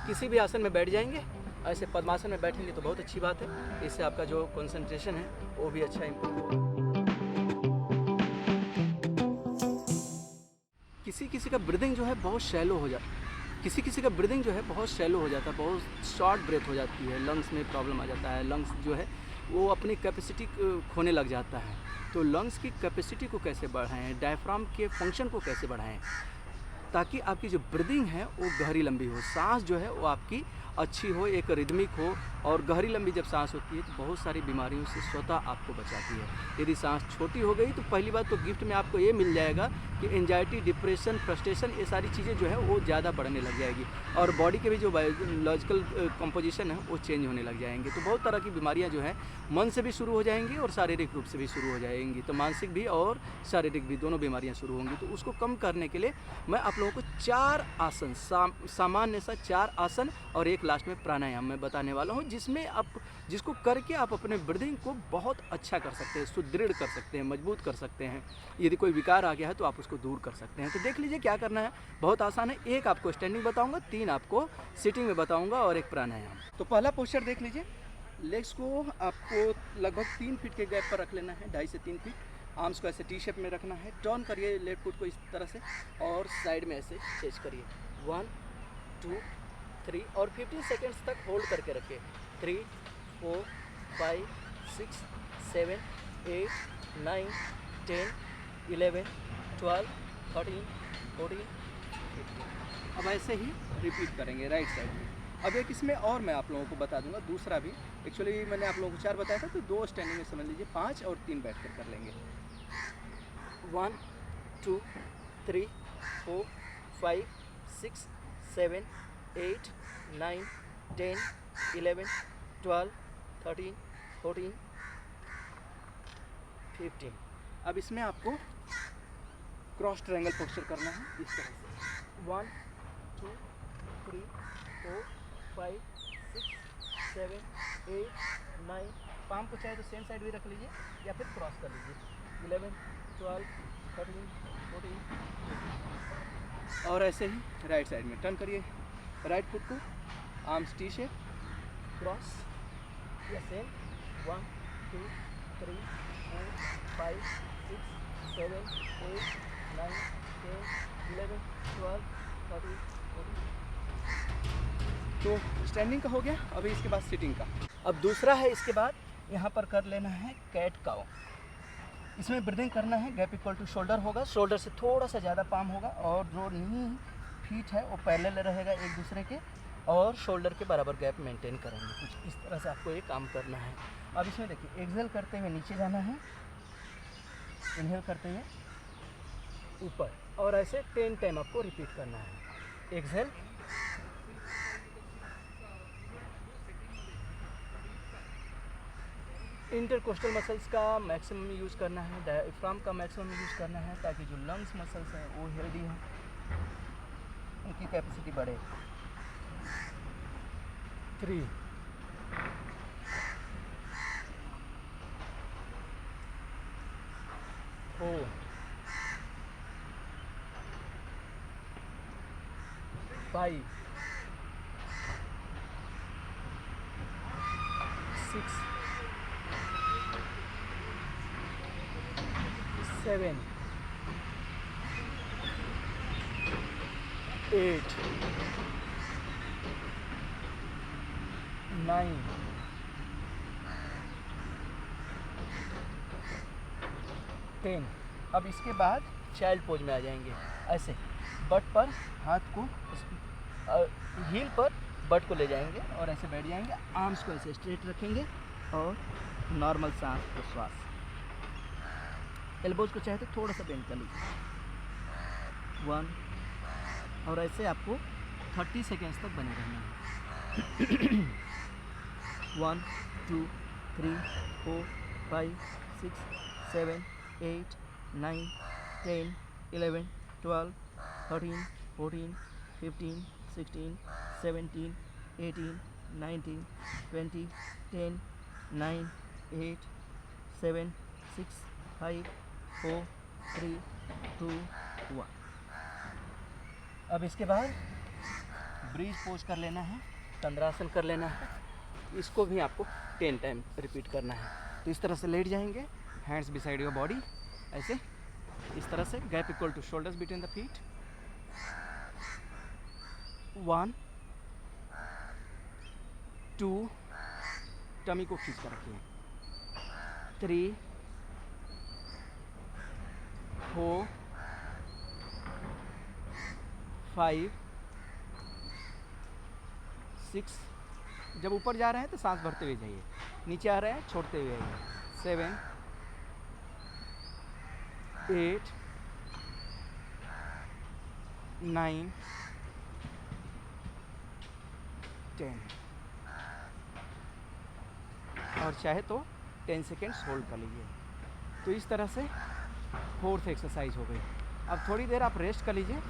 किसी भी आसन में बैठ जाएंगे। ऐसे पद्मासन में बैठेंगे तो बहुत अच्छी बात है, इससे आपका जो कंसंट्रेशन है वो भी अच्छा इम्प्रूव होगा। किसी किसी का ब्रीदिंग जो है बहुत शैलो हो जाता है, बहुत शॉर्ट ब्रेथ हो जाती है, लंग्स में प्रॉब्लम आ जाता है, लंग्स जो है वो अपनी कैपेसिटी खोने लग जाता है। तो लंग्स की कैपेसिटी को कैसे बढ़ाएं, डायफ्राम के फंक्शन को कैसे बढ़ाएं, ताकि आपकी जो ब्रीदिंग है वो गहरी लंबी हो, सांस जो है वो आपकी अच्छी हो, एक रिदमिक हो। और गहरी लंबी जब सांस होती है तो बहुत सारी बीमारियों से स्वतः आपको बचाती है। यदि सांस छोटी हो गई तो पहली बात तो गिफ्ट में आपको ये मिल जाएगा कि एंजाइटी, डिप्रेशन, फ्रस्ट्रेशन, ये सारी चीज़ें जो है वो ज़्यादा बढ़ने लग जाएगी और बॉडी के भी जो बायोलॉजिकल कंपोजिशन है वो चेंज होने लग जाएंगे। तो बहुत तरह की बीमारियाँ जो है मन से भी शुरू हो जाएंगी और शारीरिक रूप से भी शुरू हो जाएंगी। तो मानसिक भी और शारीरिक भी दोनों बीमारियाँ शुरू होंगी। तो उसको कम करने के लिए मैं आप लोगों को 4 आसन, सामान्य सा 4 आसन और एक लास्ट में प्राणायाम मैं बताने वाला हूँ, जिसको करके आप अपने ब्रीदिंग को बहुत अच्छा कर सकते हैं, सुदृढ़ कर सकते हैं, मजबूत कर सकते हैं। यदि कोई विकार आ गया है तो आप उसको दूर कर सकते हैं। तो देख लीजिए क्या करना है, बहुत आसान है। 1 आपको स्टैंडिंग बताऊंगा, 3 आपको सिटिंग में बताऊंगा और 1 प्राणायाम। तो पहला पोस्चर देख लीजिए, लेग्स को आपको लगभग 3 फीट के गैप पर रख लेना है, 2.5 से 3 फीट। आर्म्स को ऐसे टी शेप में रखना है, टर्न करिए लेफ्ट फुट को इस तरह से और साइड में ऐसे चेंज करिए। 1 2 3 और 15 सेकेंड्स तक होल्ड करके रखिए। 3 4 5 6 7 8 9 10 11 12 13 14 15। अब ऐसे ही रिपीट करेंगे राइट साइड में। अब एक इसमें और मैं आप लोगों को बता दूंगा दूसरा भी। एक्चुअली मैंने आप लोगों को 4 बताया था, तो 2 स्टैंडिंग में समझ लीजिए, 5 और 3 बैठ कर लेंगे। 1 2 3 4 5 6 7 8 9 10 11 12 13 14 15। अब इसमें आपको क्रॉस ट्रायंगल पोस्चर करना है इस तरह से। 1 2 3 4 5 6 7 8 9। पाम को चाहे तो सेम साइड भी रख लीजिए या फिर क्रॉस कर लीजिए। 11 12 13 14 15। और ऐसे ही राइट साइड में टर्न करिए राइट फुट को, आर्म्स टी शेप, क्रॉस या सेम। 1 2 3 4 5 6 7 8 9 10 11 12 13 14। तो स्टैंडिंग का हो गया। अभी इसके बाद सिटिंग का। अब दूसरा है, इसके बाद यहाँ पर कर लेना है कैट काउ। इसमें ब्रीदिंग करना है, गैप इक्वल टू शोल्डर होगा, शोल्डर से थोड़ा सा ज़्यादा पाम होगा और जो नी फीट है वो पैरेलल रहेगा एक दूसरे के और शोल्डर के बराबर गैप मेंटेन करेंगे। कुछ इस तरह से आपको ये काम करना है। अब इसमें देखिए, एक्सेल करते हुए नीचे जाना है, इनहेल करते हुए ऊपर, और ऐसे 10 टाइम आपको रिपीट करना है। एक्सेल, इंटरकोस्टल मसल्स का मैक्सिमम यूज़ करना है, डायफ्राम का मैक्सिमम यूज़ करना है, ताकि जो लंग्स मसल्स हैं वो हेल्दी हैं, उनकी कैपेसिटी बढ़े। 3 4 5 6 7 8 9 10। अब इसके बाद चाइल्ड पोज में आ जाएंगे। ऐसे बट पर हाथ को, हील पर बट को ले जाएंगे और ऐसे बैठ जाएंगे। आर्म्स को ऐसे स्ट्रेट रखेंगे और नॉर्मल सांस प्रश्वास। एल्बोज को चाहे तो थोड़ा सा बेंड कर लीजिए। 1 और ऐसे आपको 30 सेकेंड्स तक बने रहना है। 1 2 3 4 5 6 7 8 9 10 11 12 13 14 15 16 17 18 19 20 10 9 8 7 6 5 4 3 2 1। अब इसके बाद ब्रीज पोज कर लेना है, तंद्रासन कर लेना है। इसको भी आपको 10 टाइम रिपीट करना है। तो इस तरह से लेट जाएंगे, हैंड्स बिसाइड योर बॉडी, ऐसे इस तरह से, gap equal to shoulders between the feet. 1 2, tummy को खींच कर रखिए। 3 4 5 6, जब ऊपर जा रहे हैं तो सांस भरते हुए जाइए, नीचे आ रहे हैं छोड़ते हुए आइए। 7 8 9 10, और चाहे तो 10 सेकेंड्स होल्ड कर लीजिए। तो इस तरह से 4th एक्सरसाइज हो गई। अब थोड़ी देर आप रेस्ट कर लीजिए।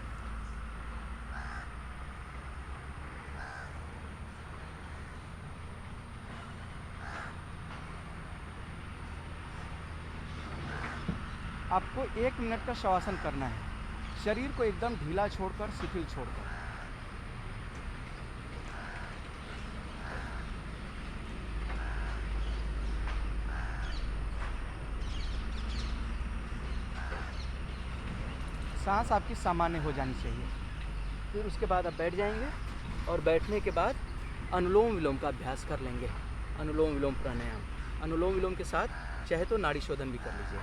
आपको 1 मिनट का शवासन करना है, शरीर को एकदम ढीला छोड़कर, शिथिल छोड़कर। सांस आपकी सामान्य हो जानी चाहिए। फिर उसके बाद आप बैठ जाएंगे और बैठने के बाद अनुलोम विलोम का अभ्यास कर लेंगे। अनुलोम विलोम प्राणायाम, अनुलोम विलोम के साथ चाहे तो नाड़ी शोधन भी कर लीजिए।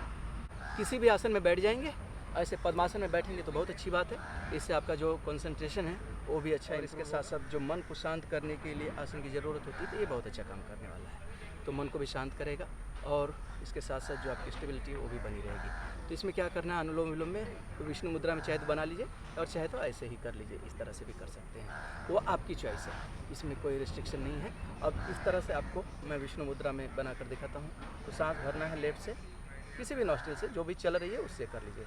किसी भी आसन में बैठ जाएंगे, ऐसे पद्मासन में बैठेंगे तो बहुत अच्छी बात है। इससे आपका जो कंसंट्रेशन है वो भी अच्छा है। इसके साथ साथ जो मन को शांत करने के लिए आसन की ज़रूरत होती है, तो ये बहुत अच्छा काम करने वाला है। तो मन को भी शांत करेगा और इसके साथ साथ जो आपकी स्टेबिलिटी है वो भी बनी रहेगी। तो इसमें क्या करना है, अनुलोम विलोम में तो विष्णु मुद्रा में चाहे तो बना लीजिए और चाहे तो ऐसे ही कर लीजिए, इस तरह से भी कर सकते हैं, वो आपकी चॉइस है, इसमें कोई रिस्ट्रिक्शन नहीं है। अब इस तरह से आपको मैं विष्णु मुद्रा में बना कर दिखाता हूँ। तो सांस भरना है लेफ्ट से, किसी भी नॉस्ट्रिल से जो भी चल रही है उससे कर लीजिए।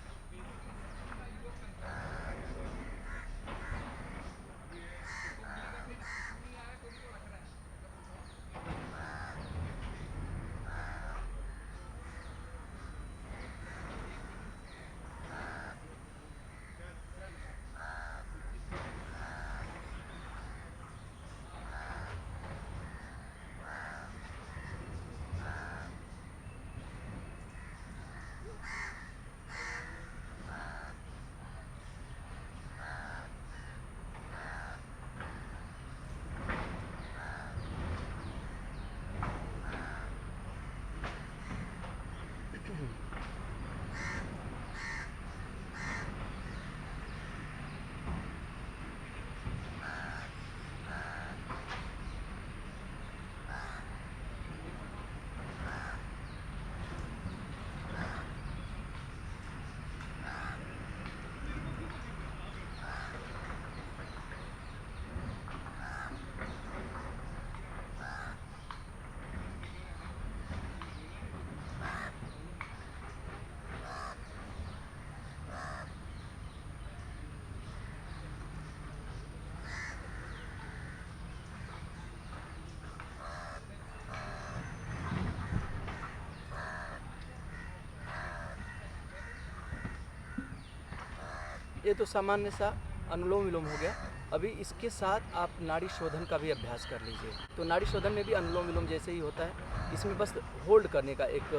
ये तो सामान्य सा अनुलोम विलोम हो गया। अभी इसके साथ आप नाड़ी शोधन का भी अभ्यास कर लीजिए। तो नाड़ी शोधन में भी अनुलोम विलोम जैसे ही होता है, इसमें बस होल्ड करने का एक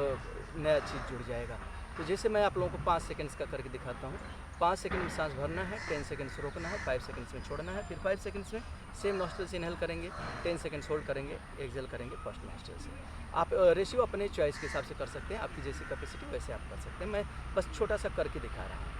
नया चीज़ जुड़ जाएगा। तो जैसे मैं आप लोगों को 5 सेकंड्स का करके दिखाता हूँ। 5 सेकंड में सांस भरना है, 10 सेकंड्स रोकना है, 5 सेकंड्स में छोड़ना है, फिर 5 सेकंड्स में सेम नॉस्ट्रल से इनहेल करेंगे, 10 सेकंड्स होल्ड करेंगे, एक्सहेल करेंगे फर्स्ट नॉस्ट्रल से। आप रेशियो अपने चॉइस के हिसाब से कर सकते हैं, आपकी जैसी कैपेसिटी वैसे आप कर सकते हैं। मैं बस छोटा सा करके दिखा रहा हूँ।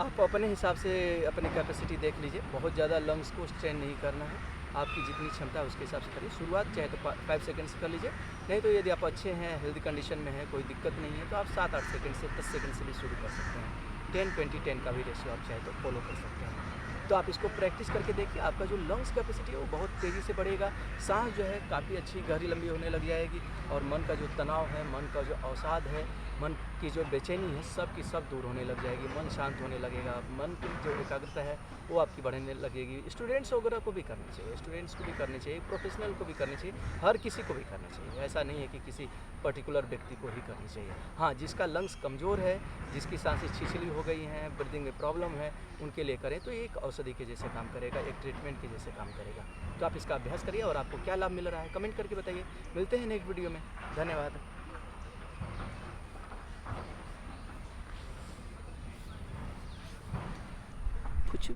आप अपने हिसाब से अपनी कैपेसिटी देख लीजिए, बहुत ज़्यादा लंग्स को स्ट्रेन नहीं करना है, आपकी जितनी क्षमता है उसके हिसाब से करिए। शुरुआत चाहे तो 5 सेकंड से कर लीजिए, नहीं तो यदि आप अच्छे हैं, हेल्दी कंडीशन में हैं, कोई दिक्कत नहीं है, तो आप 7-8 सेकंड से 10 सेकंड से भी शुरू कर सकते हैं। 10-20-10 का भी रेशियो आप चाहे तो फॉलो कर सकते हैं। तो आप इसको प्रैक्टिस करके देखिए, आपका जो लंग्स कैपेसिटी है वो बहुत तेज़ी से बढ़ेगा, सांस जो है काफ़ी अच्छी गहरी लंबी होने लग जाएगी, और मन का जो तनाव है, मन का जो अवसाद है, मन की जो बेचैनी है, सब की सब दूर होने लग जाएगी, मन शांत होने लगेगा, मन की जो एकाग्रता है वो आपकी बढ़ने लगेगी। स्टूडेंट्स वगैरह को भी करनी चाहिए, स्टूडेंट्स को भी करनी चाहिए, प्रोफेशनल को भी करनी चाहिए, हर किसी को भी करनी चाहिए। ऐसा नहीं है कि किसी पर्टिकुलर व्यक्ति को ही करनी चाहिए। हाँ, जिसका लंग्स कमज़ोर है, जिसकी सांसें छिछली हो गई हैं, ब्रीदिंग में प्रॉब्लम है, उनके लिए करें तो एक औषधि के जैसे काम करेगा, एक ट्रीटमेंट के जैसे काम करेगा। तो आप इसका अभ्यास करिए, और आपको क्या लाभ मिल रहा है कमेंट करके बताइए। मिलते हैं नेक्स्ट वीडियो में, धन्यवाद।